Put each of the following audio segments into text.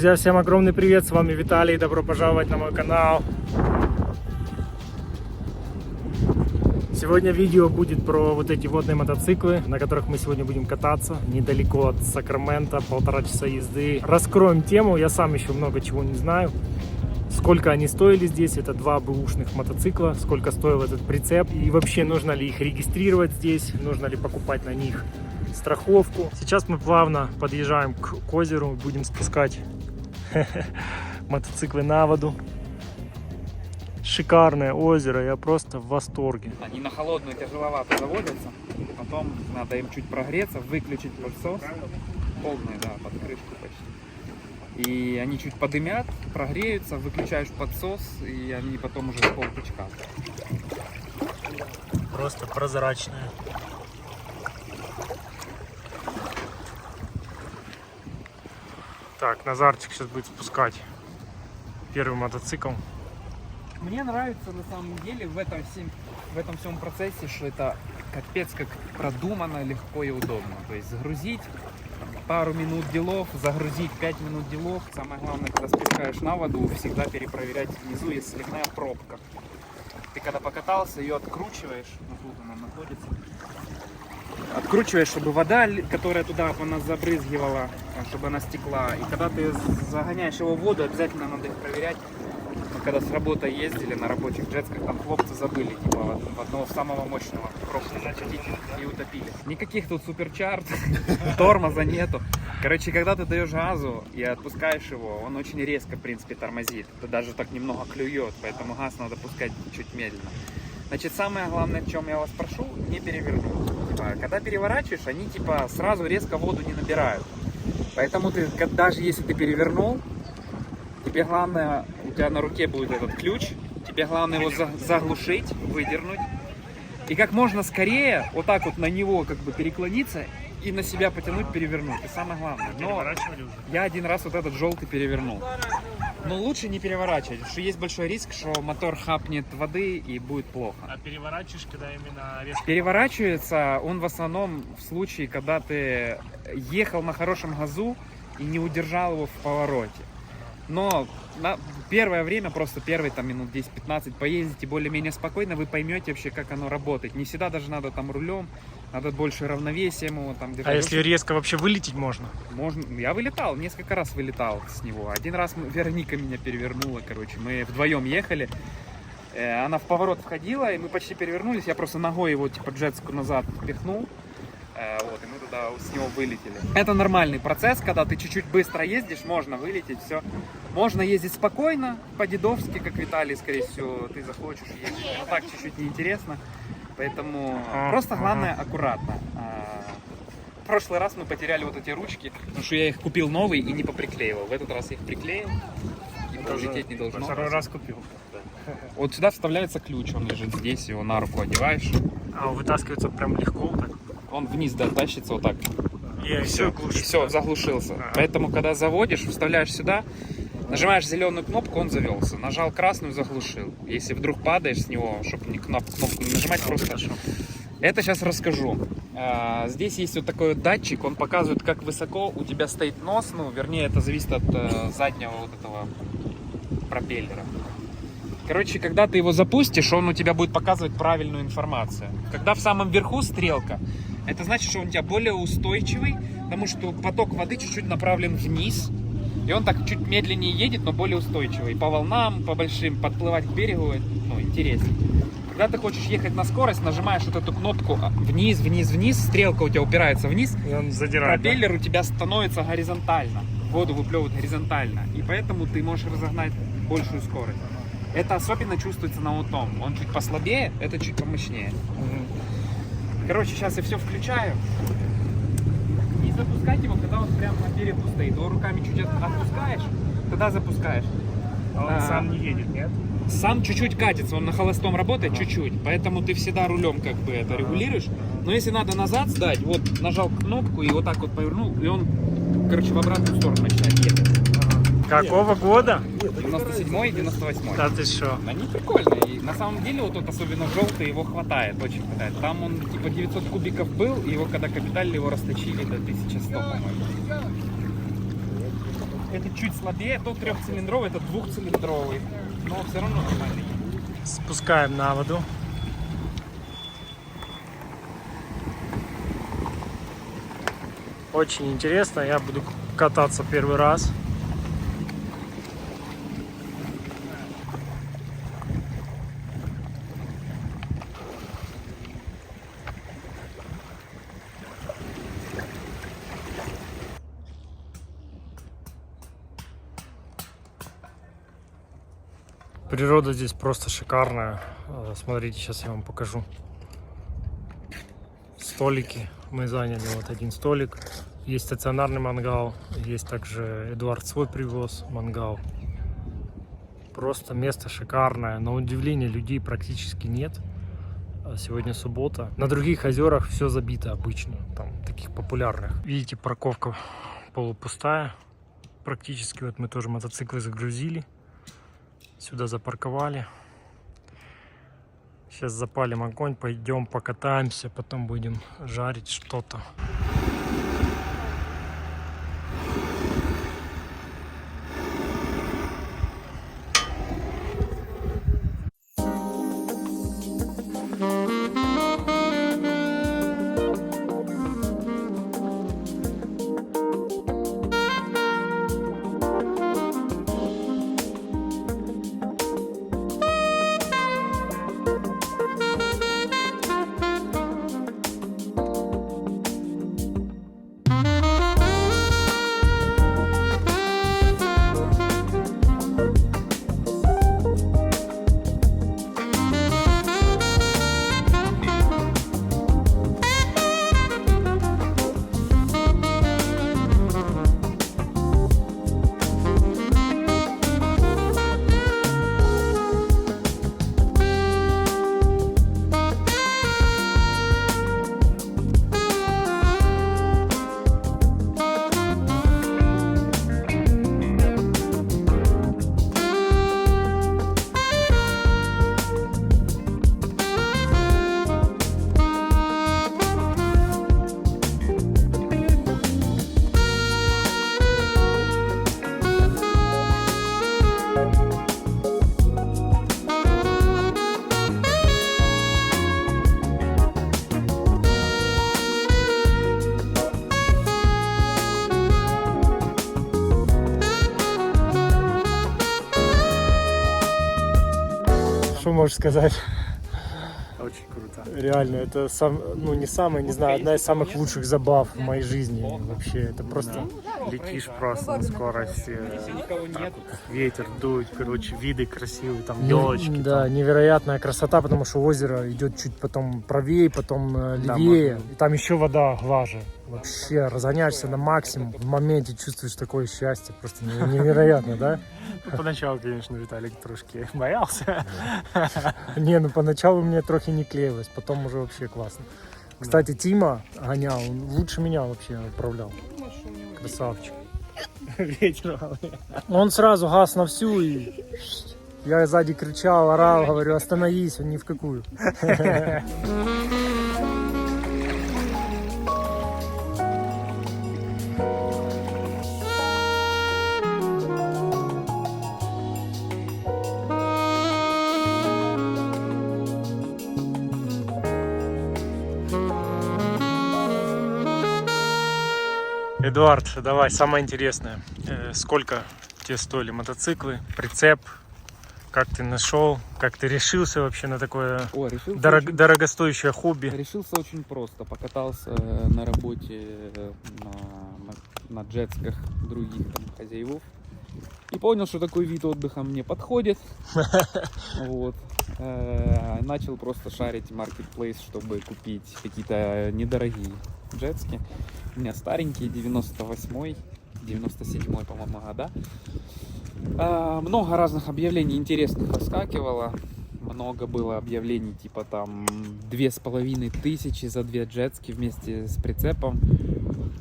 Друзья, всем огромный привет, с вами Виталий, добро пожаловать на мой канал. Сегодня видео будет про вот эти водные мотоциклы, на которых мы сегодня будем кататься недалеко от Сакрамента, 1,5 часа езды. Раскроем тему, я сам еще много чего не знаю. Сколько они стоили здесь, это два бэушных мотоцикла, сколько стоил этот прицеп и вообще нужно ли их регистрировать здесь, нужно ли покупать на них страховку. Сейчас мы плавно подъезжаем к озеру, будем спускать мотоциклы на воду. Шикарное озеро, я просто в восторге. Они на холодную тяжеловато заводятся, потом надо им чуть прогреться, выключить подсос, полный, да, под крышку почти. И они чуть подымят, прогреются, выключаешь подсос, и они потом уже в полтычка. Просто прозрачное. Так, Назарчик сейчас будет спускать первый мотоцикл. Мне нравится на самом деле в этом всем процессе, что это капец как продумано, легко и удобно. То есть загрузить пару минут делов, загрузить 5 минут делов. Самое главное, когда спускаешь на воду, всегда перепроверять внизу, есть сливная пробка. Ты когда покатался, ее откручиваешь, ну тут она находится. Откручиваешь, чтобы вода, которая туда она забрызгивала, чтобы она стекла. И когда ты загоняешь его в воду, обязательно надо их проверять. Мы когда с работы ездили на рабочих джетсках, там хлопцы забыли типа, в одного самого мощного пробку закатить и утопили. Никаких тут суперчарт, тормоза нету. Короче, когда ты даешь газу и отпускаешь его, он очень резко, в принципе, тормозит. Это даже так немного клюет, поэтому газ надо пускать чуть медленно. Значит, самое главное, в чем я вас прошу, не перевернуть. Типа, когда переворачиваешь, они типа сразу резко воду не набирают. Поэтому ты, даже если ты перевернул, тебе главное, у тебя на руке будет этот ключ, тебе главное его заглушить, выдернуть. И как можно скорее вот так вот на него как бы переклониться и на себя потянуть, перевернуть. И самое главное. Но я один раз вот этот желтый перевернул. Но лучше не переворачивать, потому что есть большой риск, что мотор хапнет воды и будет плохо. А переворачиваешь, когда именно резко? Переворачивается он в основном в случае, когда ты ехал на хорошем газу и не удержал его в повороте. Но на первое время, просто первые там минут 10-15 поездите более-менее спокойно, вы поймете вообще, как оно работает. Не всегда даже надо там рулем, надо больше равновесия ему там держать. А если резко вообще вылететь можно? Можно. Я вылетал, несколько раз вылетал с него. Один раз Вероника меня перевернула, короче. Мы вдвоем ехали. Она в поворот входила, и мы почти перевернулись. Я просто ногой его типа джетскую назад пихнул. Вот, и мы туда с него вылетели. Это нормальный процесс, когда ты чуть-чуть быстро ездишь, можно вылететь, все. Можно ездить спокойно, по-дедовски, как Виталий, скорее всего, ты захочешь ездить. Но так чуть-чуть неинтересно. Поэтому просто главное аккуратно. В прошлый раз мы потеряли вот эти ручки, потому что я их купил новые и не поприклеивал. В этот раз я их приклеил, и улететь не должно. Второй раз купил. Вот сюда вставляется ключ, он лежит здесь, его на руку одеваешь. А он вытаскивается прям легко так? Он вниз, да, тащится вот так. И все глушит. И все, заглушился. Поэтому, когда заводишь, вставляешь сюда, нажимаешь зеленую кнопку, он завелся. Нажал красную, заглушил. Если вдруг падаешь с него, чтобы кнопку не нажимать, просто... Это сейчас расскажу. Здесь есть вот такой вот датчик, он показывает, как высоко у тебя стоит нос. Ну, вернее, это зависит от заднего вот этого пропеллера. Короче, когда ты его запустишь, он у тебя будет показывать правильную информацию. Когда в самом верху стрелка, это значит, что он у тебя более устойчивый, потому что поток воды чуть-чуть направлен вниз. И он так чуть медленнее едет, но более устойчивый. По волнам, по большим, подплывать к берегу, ну, интереснее. Когда ты хочешь ехать на скорость, нажимаешь вот эту кнопку вниз, вниз, вниз, стрелка у тебя упирается вниз, и он задирает, пропеллер у тебя становится горизонтально, воду выплевывает горизонтально, и поэтому ты можешь разогнать большую скорость. Это особенно чувствуется на вот том, он чуть послабее, это чуть помощнее. Короче, сейчас я все включаю. И запускать его, когда он прямо на берегу стоит. Его руками чуть отпускаешь, тогда запускаешь. А он сам не едет, нет? Сам чуть-чуть катится, он на холостом работает чуть-чуть, поэтому ты всегда рулем как бы это регулируешь. Но если надо назад сдать, вот нажал кнопку и вот так вот повернул, и он, короче, в обратную сторону начинает ехать. Какого года? 97-й и 98-й. Да ты что? Они прикольные. И на самом деле, вот тут особенно желтый, его хватает, очень хватает. Там он типа 900 кубиков был, и его когда капиталили, его расточили до 1100, по-моему. это чуть слабее, тот трехцилиндровый, это двухцилиндровый. Но все равно нормальный. Спускаем на воду. Очень интересно, я буду кататься первый раз. Природа здесь просто шикарная. Смотрите, сейчас я вам покажу. Столики. Мы заняли вот один столик. Есть стационарный мангал. Есть также Эдуард свой привоз мангал. Просто место шикарное. На удивление людей практически нет. Сегодня суббота. На других озерах все забито обычно. Там таких популярных. Видите, парковка полупустая. Практически вот мы тоже мотоциклы загрузили. Сюда запарковали. Сейчас запалим огонь, пойдем покатаемся, потом будем жарить что-то. Что можешь сказать? Очень круто. Реально, это не самая, не знаю, одна из самых лучших забав в моей жизни. Вообще, это просто Летишь просто на скорости. Никого нет. Ветер дует, короче, виды красивые, там елочки. Да, невероятная красота, потому что озеро идет чуть потом правее, потом левее. И там еще вода глаже. Вообще, разгоняешься на максимум. В моменте чувствуешь такое счастье. Просто невероятно, да? Поначалу, конечно, Виталик трошки боялся. Не, ну поначалу мне трохи не клеилось, потом уже вообще классно. Кстати, Тима гонял, он лучше меня вообще управлял. Красавчик. Ветер. Он сразу газ на всю, и я сзади кричал, орал, говорю, остановись, он ни в какую. Эдуард, давай, самое интересное. Сколько тебе стоили мотоциклы, прицеп? Как ты нашел? Как ты решился вообще на такое дорогостоящее хобби? Решился очень просто. Покатался на работе на джетсках других там хозяевов. И понял, что такой вид отдыха мне подходит. Вот. Начал просто шарить маркетплейс, чтобы купить какие-то недорогие джетски. У меня старенькие, 98-й, 97-й, по-моему, года. Много разных объявлений интересных выскакивало. Много было объявлений, типа там 2500 за 2 джетски вместе с прицепом.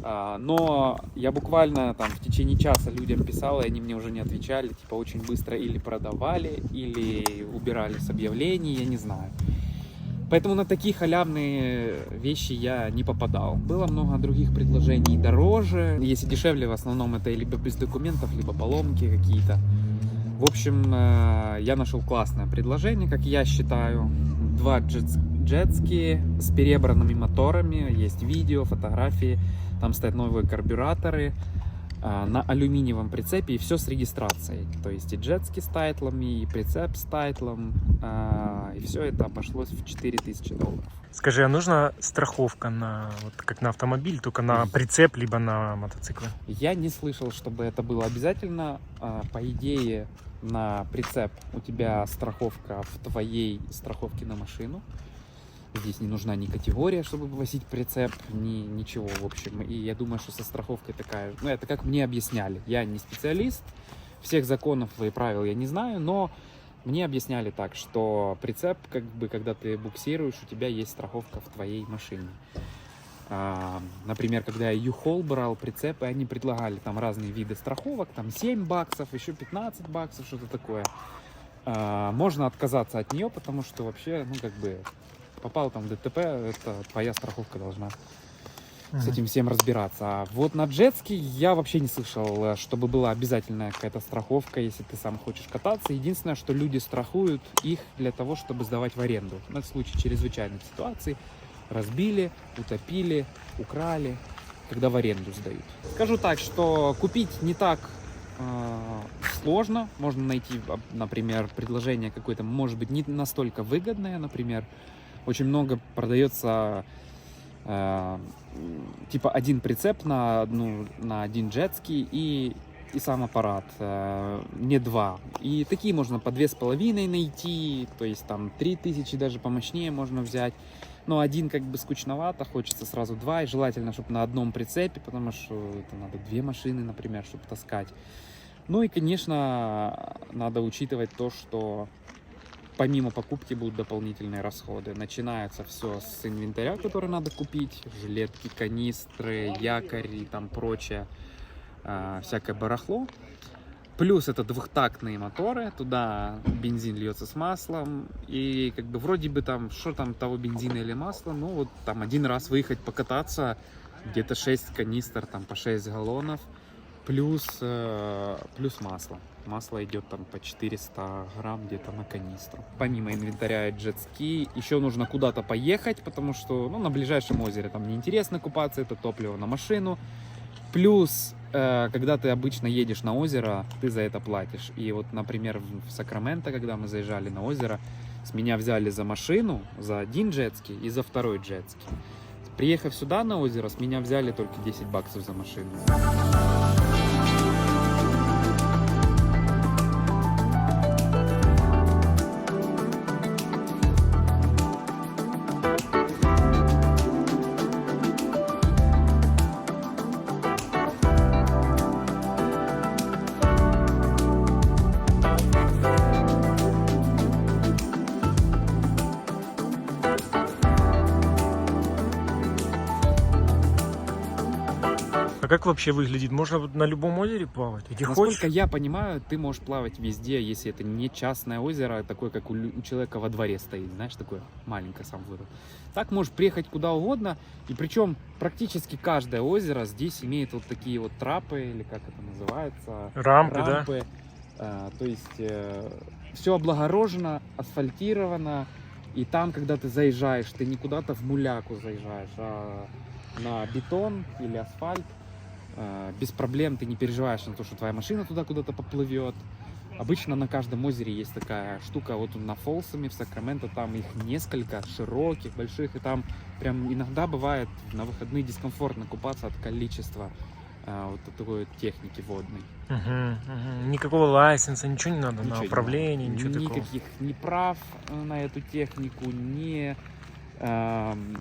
Но я буквально там в течение часа людям писал, и они мне уже не отвечали. Типа очень быстро или продавали, или убирали с объявлений, я не знаю. Поэтому на такие халявные вещи я не попадал. Было много других предложений дороже. Если дешевле, в основном это либо без документов, либо поломки какие-то. В общем, я нашел классное предложение, как я считаю. 2 джетски с перебранными моторами. Есть видео, фотографии. Там стоят новые карбюраторы на алюминиевом прицепе, и все с регистрацией. То есть и джетски с тайтлами, и прицеп с тайтлом. И все это обошлось в $4000. Скажи, а нужна страховка на, вот как на автомобиль, только на прицеп, либо на мотоциклы? Я не слышал, чтобы это было обязательно. По идее, на прицеп у тебя страховка в твоей страховке на машину. Здесь не нужна ни категория, чтобы возить прицеп, ни ничего, в общем. И я думаю, что со страховкой такая... Ну, это как мне объясняли. Я не специалист, всех законов и правил я не знаю, но мне объясняли так, что прицеп, как бы, когда ты буксируешь, у тебя есть страховка в твоей машине. Например, когда я U-Haul брал прицепы, они предлагали там разные виды страховок, там $7, еще $15, что-то такое. Можно отказаться от нее, потому что вообще, ну, как бы... Попал там в ДТП, это твоя страховка должна с этим всем разбираться. А вот на джетски я вообще не слышал, чтобы была обязательная какая-то страховка, если ты сам хочешь кататься. Единственное, что люди страхуют их для того, чтобы сдавать в аренду. На случай чрезвычайных ситуаций. Разбили, утопили, украли, когда в аренду сдают. Скажу так, что купить не так сложно. Можно найти, например, предложение какое-то, может быть, не настолько выгодное, например. Очень много продается типа один прицеп на один джетский и сам аппарат, не 2. И такие можно по 2,5 найти, то есть там 3000 даже помощнее можно взять. Но один как бы скучновато, хочется сразу 2, и желательно, чтобы на одном прицепе, потому что это надо 2 машины, например, чтобы таскать. Ну и, конечно, надо учитывать то, что помимо покупки будут дополнительные расходы. Начинается все с инвентаря, который надо купить. Жилетки, канистры, якорь и там прочее. Всякое барахло. Плюс это двухтактные моторы. Туда бензин льется с маслом. И как бы вроде бы там, что там того бензина или масла. Ну вот там один раз выехать покататься. Где-то 6 канистр, там по 6 галлонов. Плюс масло. Масло идет там по 400 грамм где-то на канистру. Помимо инвентаря и джетски, еще нужно куда-то поехать, потому что на ближайшем озере там неинтересно купаться, это топливо на машину. Плюс, когда ты обычно едешь на озеро, ты за это платишь. И вот, например, в Сакраменто, когда мы заезжали на озеро, с меня взяли за машину, за один джетски и за второй джетски. Приехав сюда на озеро, с меня взяли только $10 за машину. Как вообще выглядит? Можно на любом озере плавать? Где Насколько хочешь? я понимаю, ты можешь плавать везде, если это не частное озеро, такое, как у человека во дворе стоит, знаешь, такое маленькое сам вырод. Так можешь приехать куда угодно, и причем практически каждое озеро здесь имеет вот такие вот трапы, или как это называется? Рампы. Да? То есть все облагорожено, асфальтировано, и там, когда ты заезжаешь, ты не куда-то в муляку заезжаешь, а на бетон или асфальт. Без проблем, ты не переживаешь на то, что твоя машина туда куда-то поплывет. Обычно на каждом озере есть такая штука, вот на Фолсами в Сакраменто, там их несколько широких, больших, и там прям иногда бывает на выходные дискомфортно купаться от количества вот такой техники водной. Никакого лайсенса, ничего не надо, Ничего на не управление, надо. ничего такого. Никаких ни прав на эту технику, ни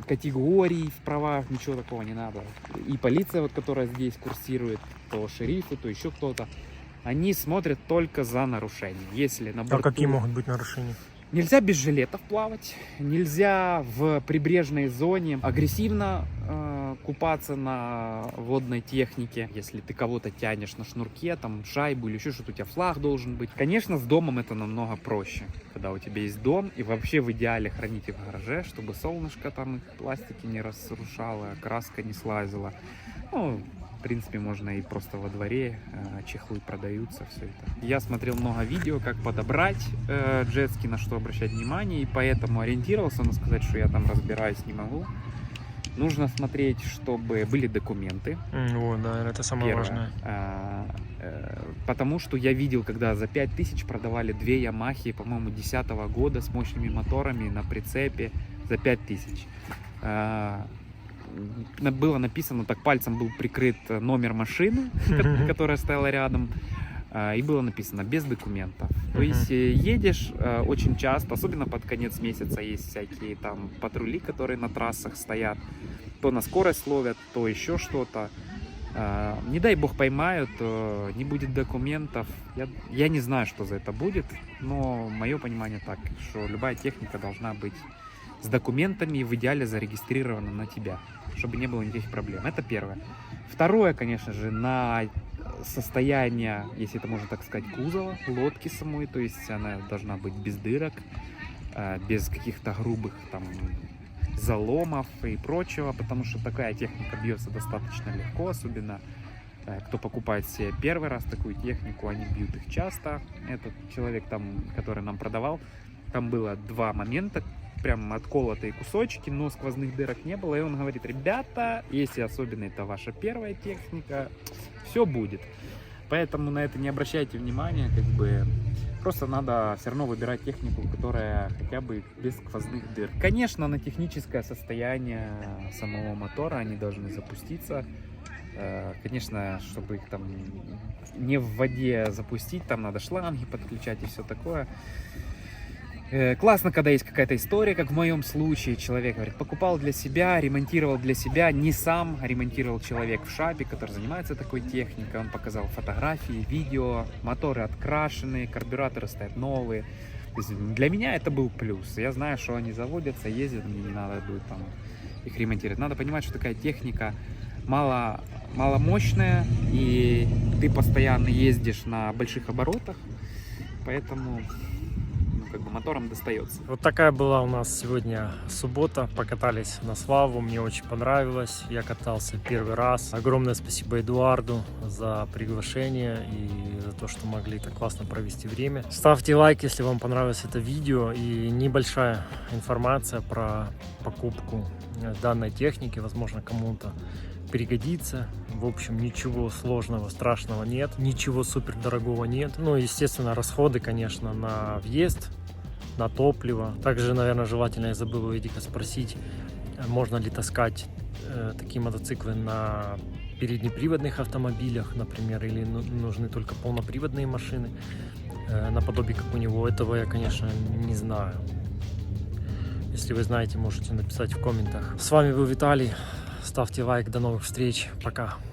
категорий в правах, ничего такого не надо. И полиция, вот, которая здесь курсирует, то шерифы, то еще кто-то, они смотрят только за нарушением. Если на борту... А какие могут быть нарушения? Нельзя без жилетов плавать, нельзя в прибрежной зоне агрессивно купаться на водной технике, если ты кого-то тянешь на шнурке, там шайбу или еще что-то, у тебя флаг должен быть. Конечно, с домом это намного проще, когда у тебя есть дом, и вообще в идеале храните в гараже, чтобы солнышко там их пластики не разрушало, краска не слазила. Ну, в принципе, можно и просто во дворе, чехлы продаются, все это. Я смотрел много видео, как подобрать джетски, на что обращать внимание, и поэтому ориентировался, но сказать, что я там разбираюсь, не могу. Нужно смотреть, чтобы были документы. Вот, да, это самое Первое. важное. Потому что я видел, когда за 5000 продавали 2 Ямахи, по-моему, 10 года с мощными моторами на прицепе за 5000. Было написано, так пальцем был прикрыт номер машины, которая стояла рядом, и было написано без документов. То есть едешь очень часто, особенно под конец месяца есть всякие там патрули, которые на трассах стоят, то на скорость ловят, то еще что-то. Не дай бог поймают, не будет документов. Я не знаю, что за это будет, но мое понимание так, что любая техника должна быть с документами и в идеале зарегистрирована на тебя, чтобы не было никаких проблем. Это первое. Второе, конечно же, на состояние, если это можно так сказать, кузова, лодки самой, то есть она должна быть без дырок, без каких-то грубых там заломов и прочего, потому что такая техника бьется достаточно легко, особенно кто покупает себе первый раз такую технику, они бьют их часто. Этот человек там, который нам продавал, там было 2 момента, прям отколотые кусочки, но сквозных дырок не было, и он говорит: ребята, если особенно это ваша первая техника, все будет. Поэтому на это не обращайте внимания, как бы просто надо все равно выбирать технику, которая хотя бы без сквозных дыр. Конечно, на техническое состояние самого мотора они должны запуститься. Конечно, чтобы их там не в воде запустить, там надо шланги подключать и все такое. Классно, когда есть какая-то история, как в моем случае. Человек, говорит, покупал для себя, ремонтировал для себя, не сам, а ремонтировал человек в шапе, который занимается такой техникой. Он показал фотографии, видео, моторы открашенные, карбюраторы стоят новые. То есть для меня это был плюс. Я знаю, что они заводятся, ездят, мне не надо будет там их ремонтировать. Надо понимать, что такая техника маломощная, и ты постоянно ездишь на больших оборотах, поэтому как бы мотором достается. Вот такая была у нас сегодня суббота. Покатались на Славу, мне очень понравилось. Я катался первый раз. Огромное спасибо Эдуарду за приглашение и за то, что могли так классно провести время. Ставьте лайк, если вам понравилось это видео. И небольшая информация про покупку данной техники. Возможно, кому-то пригодится. В общем, ничего сложного, страшного нет. Ничего супер дорогого нет. Ну, естественно, расходы, конечно, на въезд, на топливо. Также, наверное, желательно, я забыл у Эдика спросить, можно ли таскать такие мотоциклы на переднеприводных автомобилях, например, или нужны только полноприводные машины, наподобие как у него. Этого я, конечно, не знаю. Если вы знаете, можете написать в комментах. С вами был Виталий. Ставьте лайк. До новых встреч. Пока.